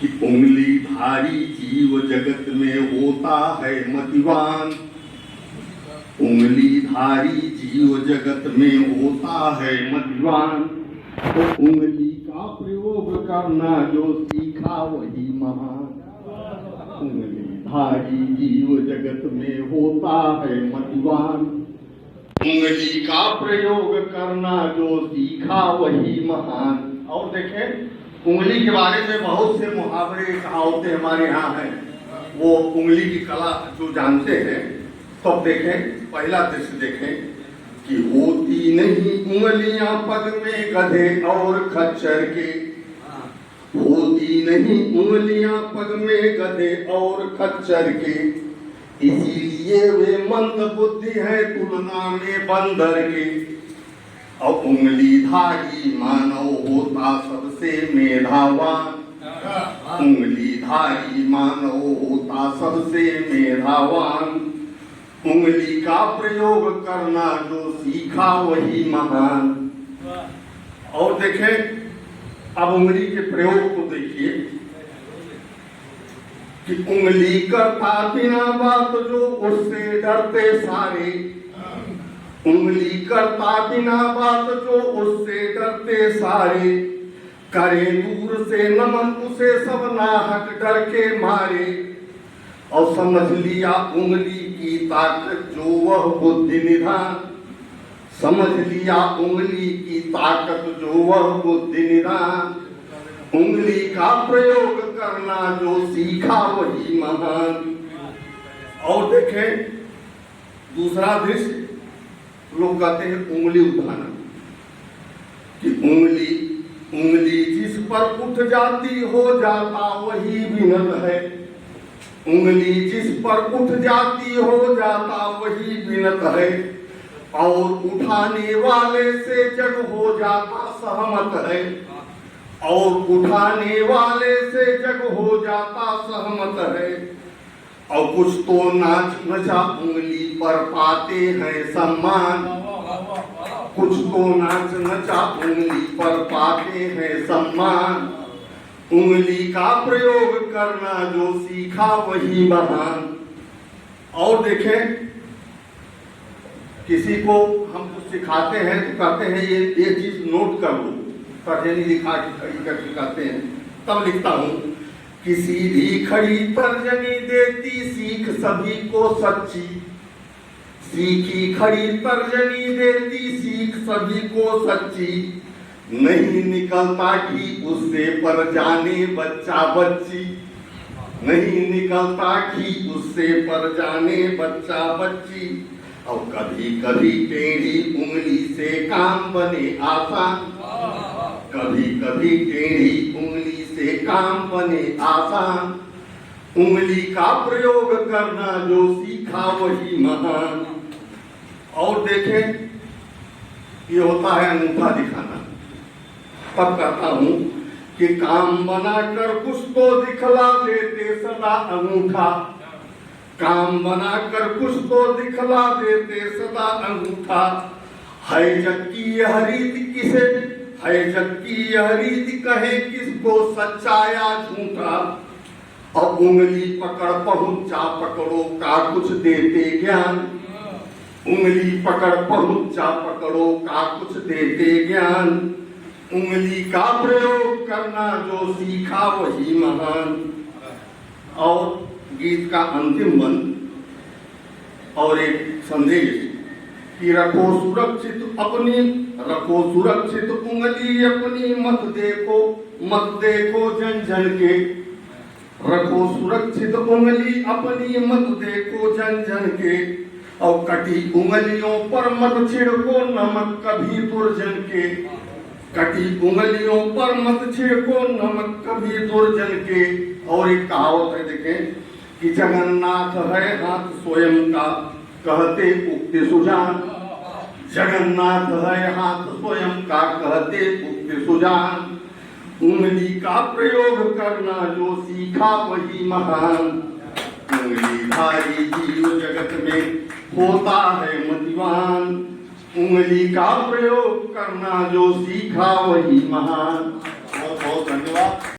कि उंगली धारी जीव जगत में होता है मतिवान। उंगली धारी जीव जगत में होता है मतिवान। तो उंगली का प्रयोग करना जो सीखा वही महान। उंगली धारी जीव जगत में होता है मतिवान। उंगली का प्रयोग करना जो सीखा वही महान। और देखें, उंगली के बारे में बहुत से मुहावरे कहावतें हमारे यहाँ हैं। वो उंगली की कला जो जानते हैं, तो देखें, पहला दृश्य देखें कि होती नहीं उंगलियां पग में गधे और खच्चर के। होती नहीं उंगलियां पग में गधे और खच्चर के, इसीलिए वे मंद बुद्धि है तुलना में बंदर के। और उंगली धारी मानव होता सबसे मेधावान। उंगली धारी मानव होता सबसे मेधावान। उंगली का प्रयोग करना जो सीखा वही महान। और देखें, अब उंगली के प्रयोग को देखिए कि उंगली करता बिना बात जो उससे डरते सारे। उंगली करता बिना बात जो उससे डरते सारे, करे दूर से नमन उसे सब नाहक डर के मारे। और समझ लिया उंगली की ताकत जो वह बुद्धि निधान। समझ लिया उंगली की ताकत जो वह बुद्धि निधान। उंगली का प्रयोग करना जो सीखा वही महान। और देखें दूसरा दृश्य, लोग कहते हैं उंगली उठाना, कि उंगली जिस पर उठ जाती हो जाता वही विनत है। उंगली जिस पर उठ जाती हो जाता वही विनत है। और उठाने वाले से जग हो जाता सहमत है। और उठाने वाले से जग हो जाता सहमत है। और कुछ तो नाच नचा उंगली पर पाते हैं सम्मान। कुछ तो नाच नचा उंगली पर पाते हैं सम्मान। उंगली का प्रयोग करना जो सीखा वही महान। और देखें, किसी को हम कुछ सिखाते हैं तो कहते हैं ये चीज नोट कर लो, तर्जनी लिखा के खड़ी करके कहते हैं, तब लिखता हूं कि सीधी खड़ी तर्जनी देती सीख सभी को सच्ची। सीखी खड़ी तर्जनी देती सीख सभी को सच्ची। नहीं निकलता घी उससे पर जाने बच्चा बच्ची। नहीं निकलता घी उससे पर जाने बच्चा बच्ची। और कभी कभी टेढ़ी उंगली से काम बने आसान। कभी कभी टेढ़ी उंगली से काम बने आसान। उंगली का प्रयोग करना जो सीखा वही महान। और देखें, ये होता है अंगूठा दिखाना। तब कहता हूं कि काम बनाकर कुछ तो दिखला देते सदा अंगूठा। काम बनाकर कुछ तो दिखला देते सदा अंगूठा। है जग की यह रीति किसे, है जग की यह रीति कहे किसको सच्चा या झूठा। और उंगली पकड़ पहुंचा पकड़ो का कुछ देते ज्ञान। उंगली पकड़ पहुंचा पकड़ो का कुछ देते ज्ञान। उंगली का प्रयोग करना जो सीखा वही महान। और गीत का अंतिम बंद और एक संदेश कि रखो सुरक्षित उंगली अपनी, मत देखो जन जन के। रखो सुरक्षित उंगली अपनी, मत देखो जन जन के। और कटी उंगलियों पर मत छिड़को नमक कभी दुर्जन के। कटी उंगलियों पर मत छिड़को नमक कभी दुर्जन के। और एक कहावत है, देखें, कि जगन्नाथ है हाथ स्वयं का कहते उक्ति सुजान। जगन्नाथ है हाथ स्वयं का कहते उक्ति सुजान। उंगली का प्रयोग करना जो सीखा वही महान। उंगली धारी जीव जगत में होता है मतिवान। उंगली का प्रयोग करना जो सीखा वही महान। बहुत बहुत धन्यवाद।